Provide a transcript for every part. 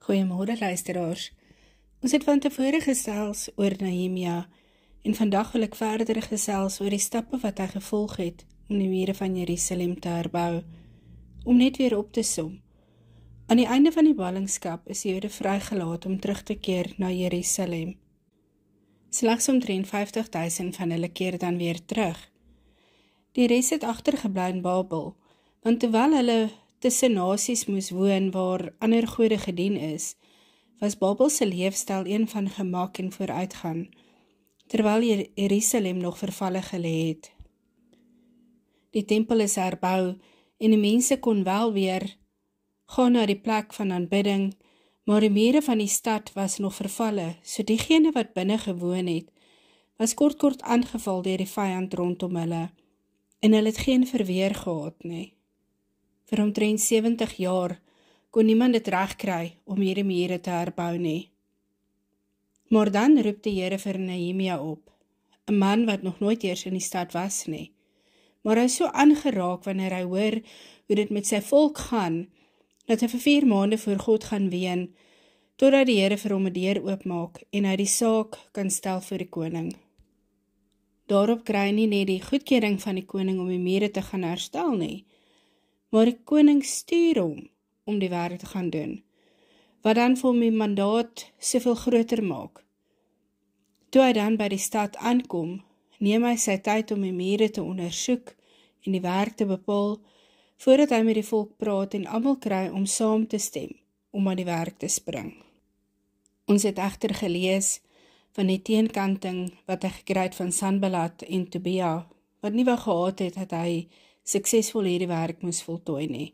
Goeiemôre luisteraars. Ons het van tevore gesels oor Nehemia en vandag wil ek verder gesels oor die stappe wat hy gevolg het om die mure van Jerusalem te herbou. Om net weer op te som. Aan die einde van die ballingskap is die Jode vrygelaat om terug te keer na Jerusalem. Slegs omtrent 50.000 van hulle keer dan weer terug. Die res het agtergebly in Babel, want terwyl hulle tussen nasies moes woon waar ander gode gedien is, was Babel se leefstyl een van gemak en vooruitgaan, terwyl Jerusalem nog vervalle gelê het. Die tempel is herbou en die mense kon wel weer gaan na die plek van aanbidding, maar die mure van die stad was nog vervalle, so diegene wat binne gewoon het, was kort aangeval deur die vyand rondom hulle, en hulle het geen verweer gehad nie. Vir omtrent 70 jaar kon niemand dit regkry om hierdie mure te herbou nie. Maar dan roep die Here vir Nehemia op, 'n man wat nog nooit eers in die stad was nie. Maar hy is so aangeraak wanneer hy hoor hoe dit met sy volk gaan, dat hy vir 4 maande voor God gaan ween, totdat die Here vir hom 'n deur oopmaak en hy die saak kan stel vir die koning. Daarop kry hy nie net die goedkeuring van die koning om die mure te gaan herstel nie, maar die koning stuur hom om die werk te gaan doen, wat dan vir hom die mandaat soveel groter maak. Toe hy dan by die stad aankom, neem hy sy tyd om die mure te ondersoek en die werk te bepaal, voordat hy met die volk praat en almal kry om saam te stem, om aan die werk te spring. Ons het egter gelees van die teenkanting wat hy gekry het van Sanballat en Tobia, wat nie wou gehad het dat hy suksesvol hierdie werk moes voltooi nie.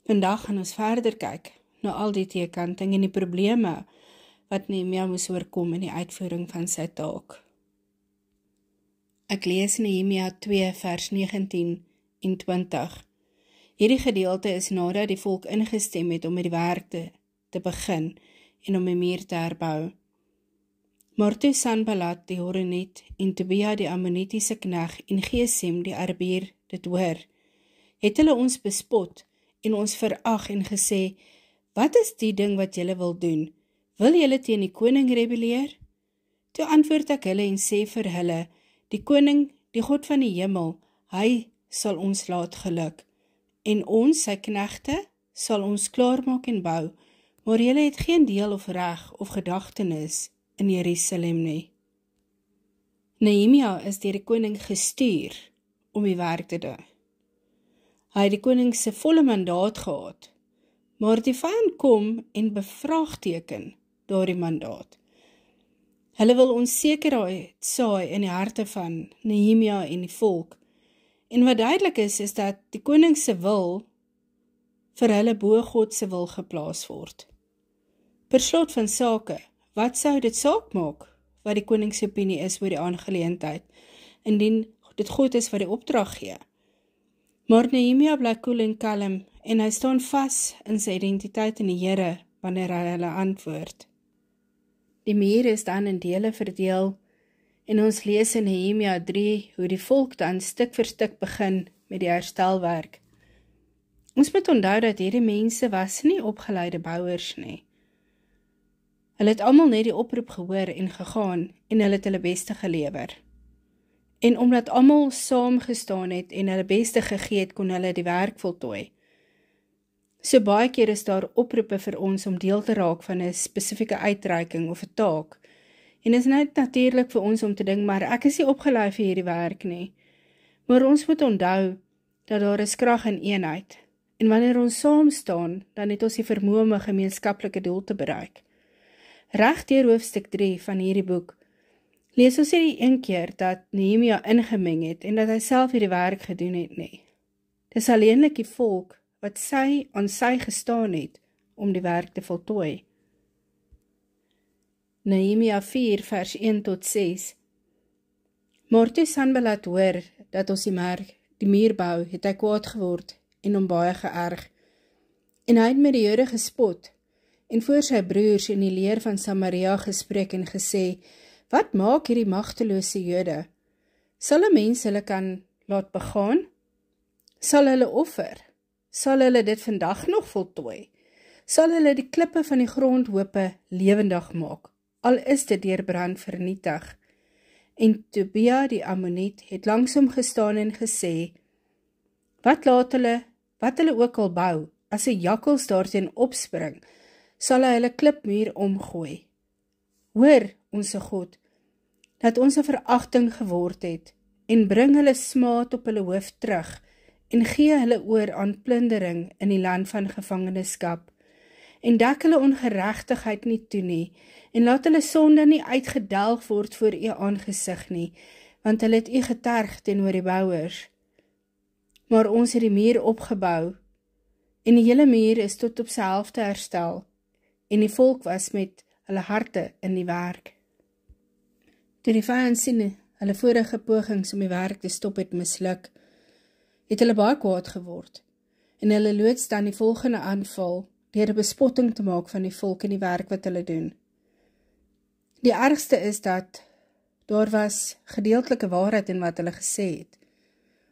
Vandag gaan ons verder kyk na al die teenkanting en die probleme wat Nehemia moes oorkom in die uitvoering van sy taak. Ek lees Nehemia 2 vers 19 en 20. Hierdie gedeelte is nadat die volk ingestem het om met die werk te begin en om die muur te herbou. Maar toe Sanballat die Horoniet en Tobia die Ammonitiese knegg en Gesem die Arabier dit hoor, het hulle ons bespot en ons verag en gesê, wat is die ding wat julle wil doen? Wil julle teen die koning rebelleer? Toe antwoord ek hulle en sê vir hulle, die koning, die God van die hemel, hy sal ons laat geluk, en ons, sy knegte, sal ons klaarmaak en bou, maar julle het geen deel of reg of gedagtenis in Jerusalem nie. Nehemia is deur die koning gestuur om die werk te doen. Hy het die koning se volle mandaat gehad, maar die vyand kom en bevraagteken daardie mandaat. Hulle wil onsekerheid saai in die harte van Nehemia en die volk, en wat duidelik is dat die koning se wil vir hulle bo God se wil geplaas word. Per slot van sake, wat sou dit saak maak wat die koning se opinie is oor die aangeleentheid, indien dit God is wat die opdrag gee? Maar Nehemia bly koel en kalm en hy staan vas in sy identiteit in die Here wanneer hy hulle antwoord. Die muur is dan in dele verdeel en ons lees in Nehemia 3 hoe die volk dan stuk vir stuk begin met die herstelwerk. Ons moet onthou dat hierdie mense was nie opgeleide bouers nie. Hulle het almal net die oproep gehoor en gegaan en hulle het hulle beste gelewer. En omdat almal saam gestaan het en hulle beste gegee het, kon hulle die werk voltooi. So baie keer is daar oproepe vir ons om deel te raak van 'n spesifieke uitreiking of 'n taak. En is net natuurlik vir ons om te dink, maar ek is nie opgelei vir hierdie werk nie. Maar ons moet onthou dat daar is krag in eenheid. En wanneer ons saam staan, dan het ons die vermoë om 'n gemeenskaplike doel te bereik. Reg deur hoofstuk 3 van hierdie boek lees ons nie een keer dat Nehemia ingemeng het en dat hy self hierdie werk gedoen het nie. Dis alleenlik die volk wat aan sy gestaan het om die werk te voltooi. Nehemia 4 vers 1 tot 6. Maar toe Sanballat hoor dat ons die muur bou, het hy kwaad geword en hom baie geërg. En hy het met die Jode gespot en voor sy broers in die leer van Samaria gespreek en gesê, wat maak hierdie magtelose Jode? Sal 'n mens hulle kan laat begaan? Sal hulle offer? Sal hulle dit vandag nog voltooi? sal hulle die klippe van die grondhope lewendig maak, al is dit deur brand vernietig. En Tobia die Ammoniet het langs hom gestaan en gesê, wat hulle ook al bou, as 'n jakkals daarteen opspring, sal hy hulle klipmuur omgooi. Hoor, onse God, dat ons 'n veragting geword het, en bring hulle smaad op hulle hoof terug, en gee hulle oor aan plundering in die land van gevangenskap, en dek hulle ongeregtigheid nie toe nie, en laat hulle sonde nie uitgedelg word voor u aangesig nie, want hulle het u geterg teenoor die bouers. Maar ons het die muur opgebou, en die hele muur is tot op sy helfte herstel, en die volk was met hulle harte in die werk. Toe die vyand sien, hulle vorige pogings om die werk te stop het misluk, het hulle baie kwaad geword, en hulle loods dan die volgende aanval, deur 'n bespotting te maak van die volk en die werk wat hulle doen. Die ergste is dat daar was gedeeltelike waarheid in wat hulle gesê het.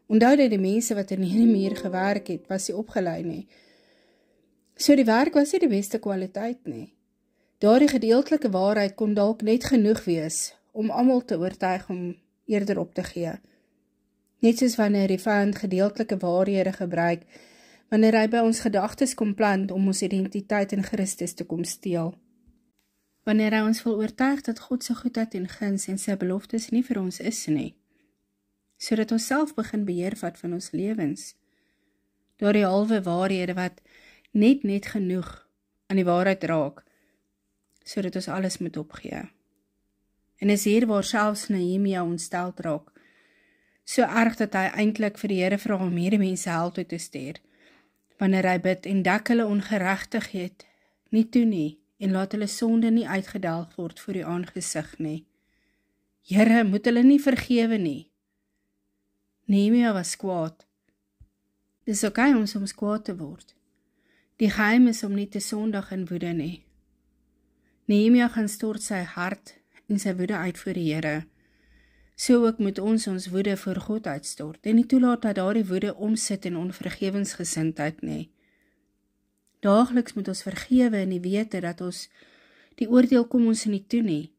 Onthou dat die mense wat in hierdie muur gewerk het, was nie opgelei nie. So die werk was nie die beste kwaliteit nie. Daardie gedeeltelike waarheid kon dalk net genoeg wees om almal te oortuig om eerder op te gee. Net soos wanneer die vyand gedeeltelike waarhede gebruik, wanneer hy by ons gedagtes kom plant om ons identiteit in Christus te kom steel. Wanneer hy ons wil oortuig dat God se goedheid en guns en sy beloftes nie vir ons is nie, sodat ons self begin beheer vat van ons lewens. Daardie halwe waarhede wat net genoeg aan die waarheid raak, sodat ons alles moet opgee. En is hier waar selfs Nehemia ontsteld raak, so erg dat hy eintlik vir die Here vra om hierdie mense hel toe te stuur, wanneer hy bid en dek hulle ongeregtigheid nie toe nie, en laat hulle sonde nie uitgedelg word voor u aangesig nie. Here, moet hulle nie vergewe nie. Nehemia was kwaad. Dis oké om soms kwaad te word. Die geheim is om nie te sondig in woede nie. Nehemia gaan stort sy hart en sy woede uit voor die Here. So ook moet ons woede voor God uitstort, en nie toelaat dat daardie woede omsit in onvergewensgesindheid nie. Daagliks moet ons vergewe in die wete dat ons die oordeel kom ons nie toe nie.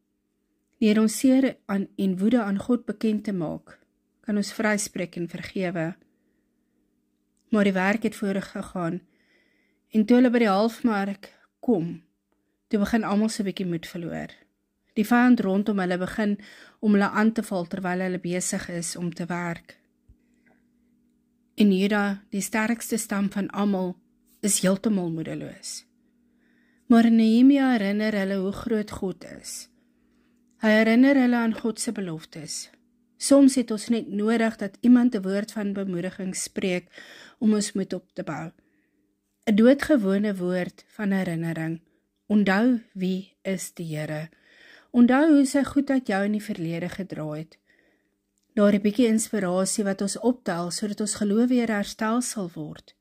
Deur ons seer en woede aan God bekend te maak, kan ons vryspreek en vergewe. Maar die werk het voorgegaan, en toe hulle by die halfmark kom, toe begin almal so 'n bietjie moed verloor. Die vyand rondom hulle begin om hulle aan te val terwyl hulle besig is om te werk. En Juda, die sterkste stam van almal, is heeltemal moedeloos. Maar Nehemia herinner hulle hoe groot God is. Hy herinner hulle aan God se beloftes. Soms het ons net nodig dat iemand 'n woord van bemoediging spreek om ons moed op te bou. 'n Doodgewone woord van herinnering. Onthou wie is die Here. Onthou hoe sy goedheid jou in die verlede gedra het. Daar 'n bietjie inspirasie wat ons optel sodat ons geloof weer herstel sal word.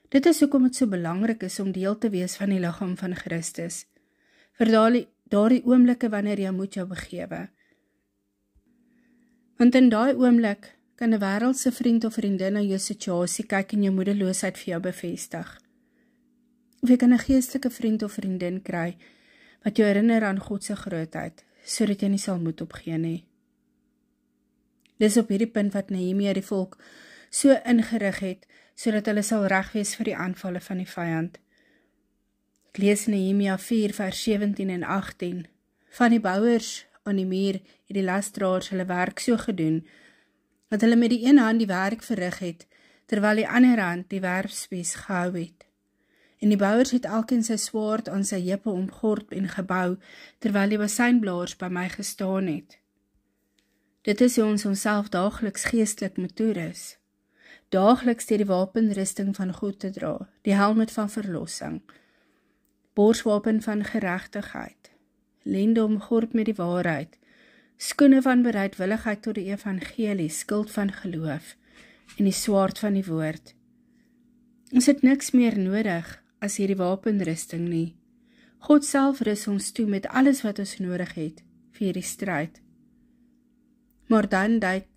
Dit is hoekom dit so belangrik is om deel te wees van die liggaam van Christus. Vir daardie oomblikke wanneer jy moet jou begewe. Want in daai oomblik kan 'n wêreldse vriend of vriendin na jou situasie kyk en jou moedeloosheid vir jou bevestig. Of jy kan 'n geestelike vriend of vriendin kry wat jou herinner aan God se grootheid, sodat jy nie sal moed opgee nie. Dis op hierdie punt wat Nehemia die volk so ingerig het, sodat hulle sal reg wees vir die aanvalle van die vyand. Ek lees Nehemia 4 vers 17 en 18. Van die bouers aan die muur het die lasdraers hulle werk so gedoen, dat hulle met die een hand die werk verrig het, terwyl die ander hand die werfspies gehou het. En die bouers het elkeen sy swaard aan sy heupe omgord en gebou, terwyl die basynblaers by my gestaan het. Dit is hoe ons onsself daagliks geestelik moet toerus. Daagliks deur die wapenrusting van God te dra, die helmet van verlossing, borswapen van geregtigheid, lende omgord met die waarheid, skoene van bereidwilligheid tot die evangelie, skild van geloof en die swaard van die woord. Ons het niks meer nodig as hierdie wapenrusting nie. God self rus ons toe met alles wat ons nodig het vir die stryd. Maar dan duik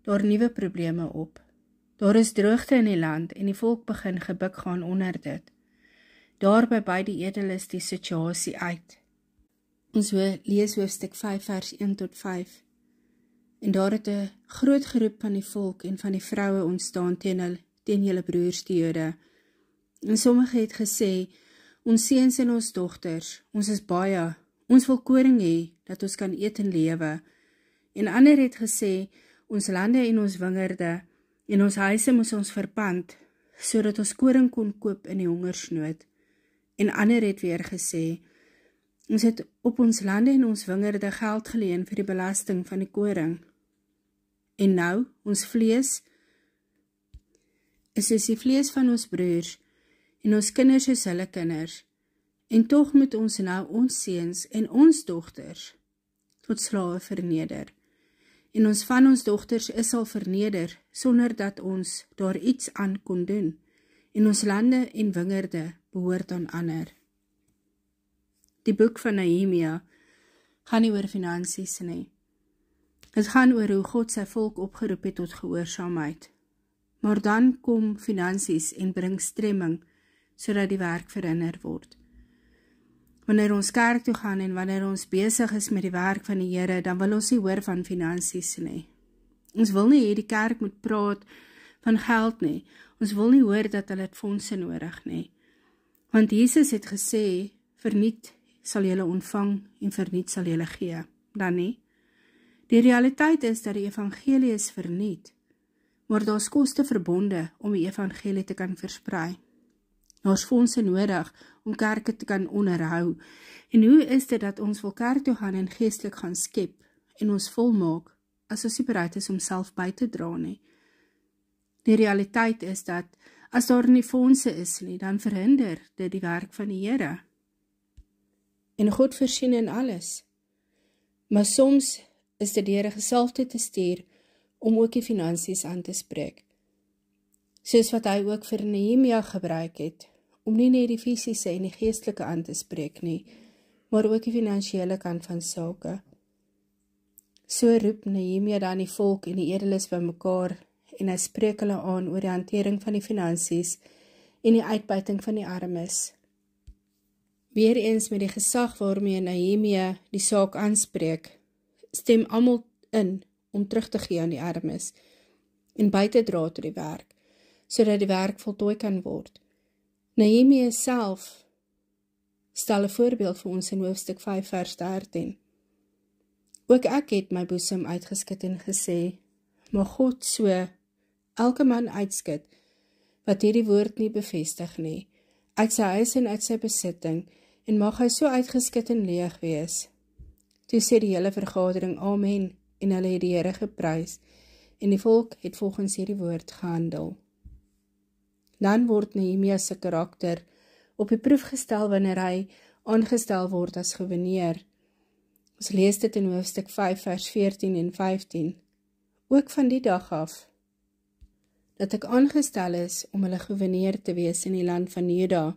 daar nuwe probleme op. Daar is droogte in die land en die volk begin gebuk gaan onder dit. Daarby by die edeles die situasie uit. Ons lees hoofstuk 5 vers 1 tot 5. En daar het 'n groot geroep van die volk en van die vroue ontstaan teen julle broers die Jode. En sommige het gesê, ons seuns en ons dogters, ons is baie, ons wil koring hê, dat ons kan eet en lewe. En ander het gesê, ons lande en ons wingerde, en ons huise moes ons verpand, sodat ons koring kon koop in die hongersnood. En ander het weer gesê, ons het op ons lande en ons wingerde geld geleen vir die belasting van die koring. En nou, ons vlees is soos die vlees van ons broers, en ons kinders is hulle kinders, en tog moet ons nou ons seuns en ons dogters tot slawe verneder. En ons van ons dogters is al verneder, sonder dat ons daar iets aan kon doen, en ons lande en wingerde behoort aan ander. Die boek van Nehemia gaan nie oor finansies nie. Het gaan oor hoe God sy volk opgeroep het tot gehoorsaamheid. Maar dan kom finansies en bring stremming, sodat die werk verhinder word. Wanneer ons kerk toe gaan en wanneer ons besig is met die werk van die Here, dan wil ons nie hoor van finansies nie. Ons wil nie hê die kerk moet praat van geld nie. Ons wil nie hoor dat hulle het fondse nodig nie. Want Jesus het gesê, verniet sal julle ontvang en verniet sal julle gee. Dan nie. Die realiteit is dat die evangelie is verniet, maar daar's koste verbonde om die evangelie te kan versprei. Daar's fondse nodig om kerke te kan onderhou. En hoe is dit dat ons wil kerk toe gaan en geestelik gaan skep en ons volmaak, as ons nie bereid is om self by te dra nie? Die realiteit is dat, as daar nie fondse is nie, dan verhinder dit die werk van die Here. En God voorsien in alles. Maar soms is dit deur 'n gesalfde te stuur om ook die finansies aan te spreek. Soos wat hy ook vir Nehemia gebruik het, om nie net die fisiese en die geestelike aan te spreek nie, maar ook die finansiële kant van sake. So roep Nehemia dan die volk en die edeles bymekaar en hy spreek hulle aan oor die hantering van die finansies en die uitbuiting van die armes. Weereens met die gesag waarmee Nehemia die saak aanspreek, stem almal in om terug te gee aan die armes en by te dra tot die werk, sodat die werk voltooi kan word. Nehemia self stel 'n voorbeeld vir ons in hoofstuk 5 vers 13. Ook ek het my boesem uitgeskit en gesê, mag God so elke man uitskit, wat hierdie woord nie bevestig nie, uit sy huis en uit sy besitting, en mag hy so uitgeskit en leeg wees. Toe sê die hele vergadering amen, en hulle het die Here geprys, en die volk het volgens hierdie woord gehandel. Dan word Nehemia se karakter op die proef gestel wanneer hy aangestel word as goewerneur. Ons lees dit in hoofstuk 5 vers 14 en 15. Ook van die dag af, dat ek aangestel is om hulle goewerneur te wees in die land van Juda,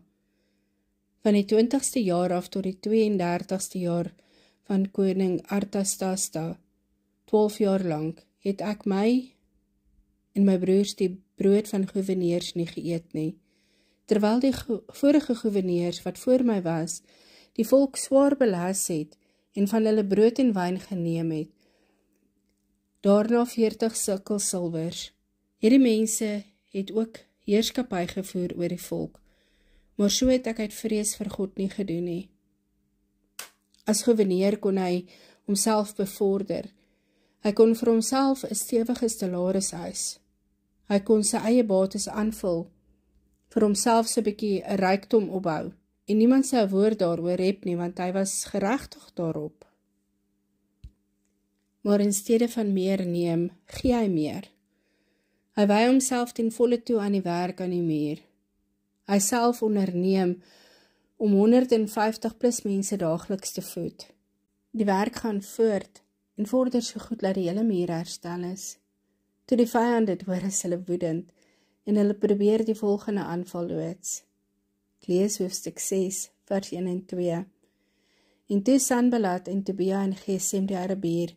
van die 20ste jaar af tot die 32ste jaar van koning Artasasta, 12 jaar lang, het ek my en my broers die brood van goewerneurs nie geëet nie, terwyl die vorige goewerneurs wat voor my was, die volk swaar belas het en van hulle brood en wyn geneem het, daarna 40 sikkel silwers. Hierdie mense het ook heerskappy gevoer oor die volk, maar so het ek uit vrees vir God nie gedoen nie. As goewerneur kon hy homself bevorder. Hy kon vir homself 'n stewige salaris eis. Hy kon sy eie bates aanvul, vir homself so 'n bietjie 'n rykdom opbou, en niemand sy woord daaroor hê nie, want hy was geregtig daarop. Maar in steede van meer neem, gee hy meer. Hy wy homself ten volle toe aan die werk aan die muur. Hy self onderneem om 150 plus mense daagliks te voed. Die werk gaan voort en vorder so goed dat die hele muur herstel is. Toe die vyand dit hoor, is hulle woedend en hulle probeer die volgende aanval loods. Ek lees hoofstuk 6 vers 1 en 2. En toe Sanballat en Tobia en Gesem die Arabier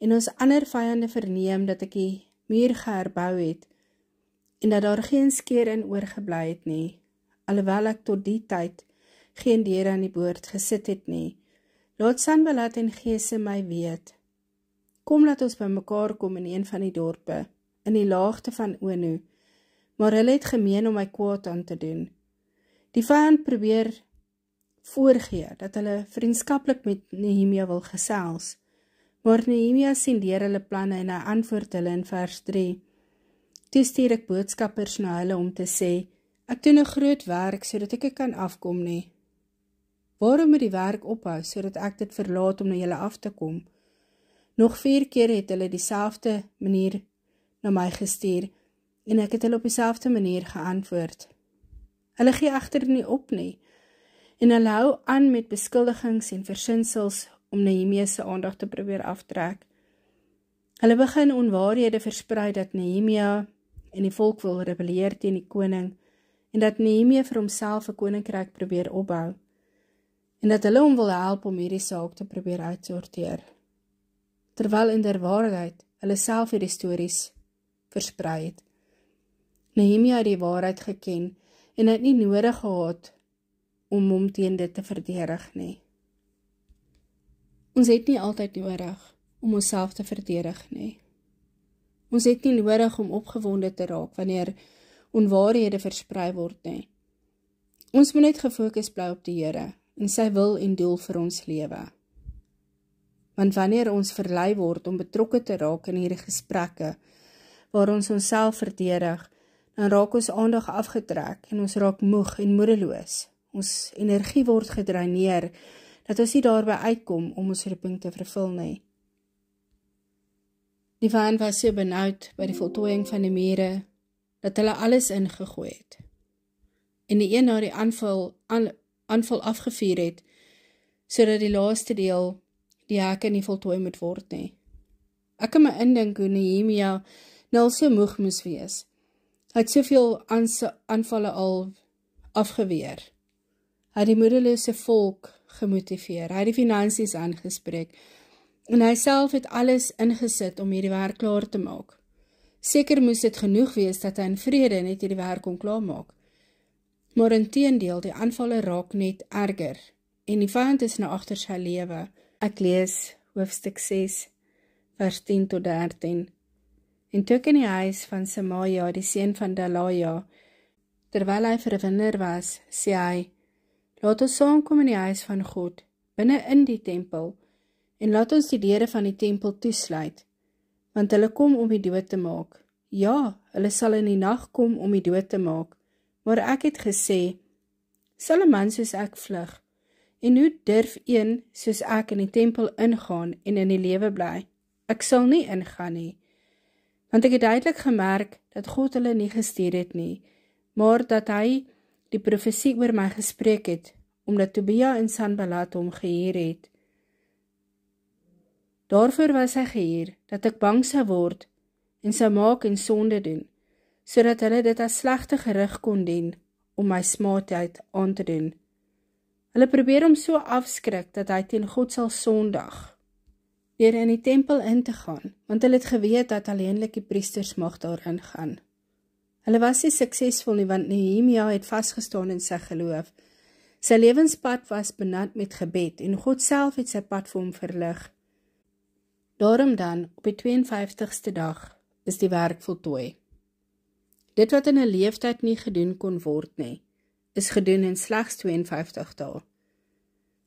en ons ander vyande verneem dat ek die muur geherbou het en dat daar geen skeur in oorgebly het nie, alhoewel ek tot die tyd geen deur aan die boord gesit het nie. Laat Sanballat en Gesem my weet. Kom laat ons by mekaar kom in een van die dorpe, in die laagte van Ono, maar hulle het gemeen om my kwaad aan te doen. Die vyand probeer voorgee dat hulle vriendskaplik met Nehemia wil gesels, maar Nehemia sien deur hulle planne en hy antwoord hulle in vers 3. Toe stuur ek boodskappers na hulle om te sê, ek doen 'n groot werk sodat ek kan afkom nie. Waarom moet die werk ophou sodat ek dit verlaat om na julle af te kom? Nog 4 keer het hulle dieselfde manier na my gestuur en ek het hulle op dieselfde manier geantwoord. Hulle gee egter nie op nie en hulle hou aan met beskuldigings en versinsels om Nehemia se aandag te probeer aftrek. Hulle begin onwaarhede versprei dat Nehemia en die volk wil rebelleer teen die koning en dat Nehemia vir homself 'n koninkryk probeer opbou en dat hulle hom wil help om hierdie saak te probeer uitsorteer. Terwyl inderwaarheid hulle self hierdie stories versprei het. Nehemia het die waarheid geken en het nie nodig gehad om hom teen dit te verdedig nie. Ons het nie altyd nodig om onsself te verdedig nie. Ons het nie nodig om opgewonde te raak wanneer onwaarhede versprei word nie. Ons moet net gefokus bly op die Here en sy wil en doel vir ons lewe. Want wanneer ons verlei word om betrokke te raak in hierdie gesprekke, waar ons onsself verdedig, dan raak ons aandag afgetrek en ons raak moeg en moedeloos. Ons energie word gedreineer, dat ons nie daarby uitkom om ons roeping te vervul nie. Die vyand was so benoud by die voltooiing van die mure, dat hulle alles ingegooi het. En die een na die aanval afgevuur het, sodat die laaste deel die hekke nie voltooi moet word nie. Ek kan my indink hoe Nehemia nou al so moeg moes wees. Hy het soveel aanvalle al afgeweer. Hy het die moedelose volk gemotiveer, hy het die finansies aangespreek, en hy self het alles ingesit om hierdie werk klaar te maak. Seker moes dit genoeg wees dat hy in vrede net hierdie werk kon klaarmaak. Maar inteendeel, die aanvalle raak net erger, en die vyand is nou agter sy lewe. Ek lees hoofstuk 6, vers 10 tot 13. En toe ek in die huis van Semaja, die seun van Delaja, terwyl hy verwinner was, sê hy, laat ons saamkom in die huis van God, binne in die tempel, en laat ons die deure van die tempel toesluit, want hulle kom om die dood te maak. Ja, hulle sal in die nag kom om die dood te maak, maar ek het gesê, sal 'n man soos ek vlug, en hoe durf een soos ek in die tempel ingaan en in die lewe bly? Ek sal nie ingaan nie, want ek het duidelik gemerk dat God hulle nie gestuur het nie, maar dat hy die profesie oor my gespreek het, omdat Tobia en Sanballat hom gehuur het. Daarvoor was hy gehuur, dat ek bang sou word en sou maak en sonde doen, sodat hulle dit as slegte gerig kon dien, om my smaadheid aan te doen. Hulle probeer hom so afskrik, dat hy teen God sal sondig, deur in die tempel in te gaan, want hulle het geweet dat alleenlik die priesters mag daarin gaan. Hulle was nie suksesvol nie, want Nehemia het vasgestaan in sy geloof. Sy lewenspad was benat met gebed, en God self het sy pad vir hom verlig. Daarom dan, op die 52ste dag, is die werk voltooi. Dit wat in 'n leeftyd nie gedoen kon word nie, is gedoen in slegs 52 dae,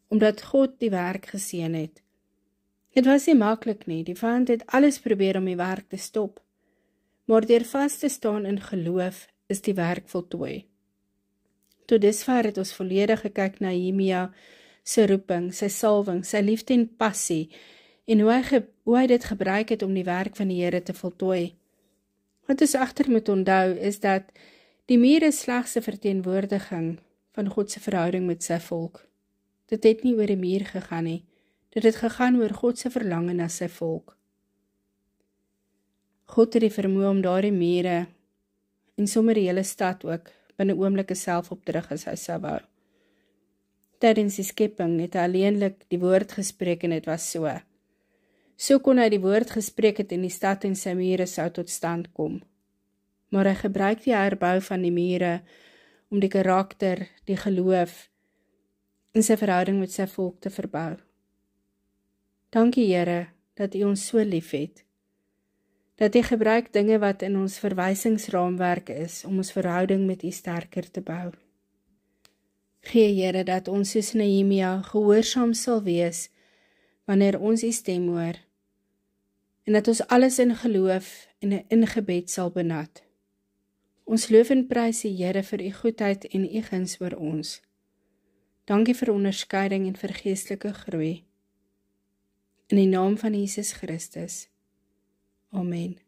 omdat God die werk geseën het. Dit was nie maklik nie, die vyand het alles probeer om die werk te stop, maar deur vas te staan in geloof, is die werk voltooi. Tot dusver het ons volledig gekyk na Nehemia se roeping, sy salwing, sy liefde en passie, en hoe hy dit gebruik het om die werk van die Here te voltooi. Wat ons agter moet onthou, is dat die mure slegs 'n verteenwoordiging van God se verhouding met sy volk. Dit het nie oor die muur gegaan nie, dit het gegaan oor God se verlange na sy volk. God het die vermoë om daardie mure, en sommer die hele stad ook, binne oomblikke self opdruk as hy sou wou. Tydens die skepping het hy alleenlik die woord gespreek en dit was so. So kon hy die woord gespreek het en die stad en sy mure sou tot stand kom. Maar hy gebruik die herbou van die mure om die karakter, die geloof en sy verhouding met sy volk te verbou. Dankie Here, dat U ons so lief het. Dat U gebruik dinge wat in ons verwysingsraamwerk is, om ons verhouding met U sterker te bou. Gee Here, dat ons soos Nehemia gehoorsaam sal wees, wanneer ons U stem hoor, en dat ons alles in geloof en in gebed sal benut. Ons loof en prys U Here vir U goedheid en U guns oor ons. Dankie vir onderskeiding en vir geestelike groei. In die naam van Jesus Christus. Amen.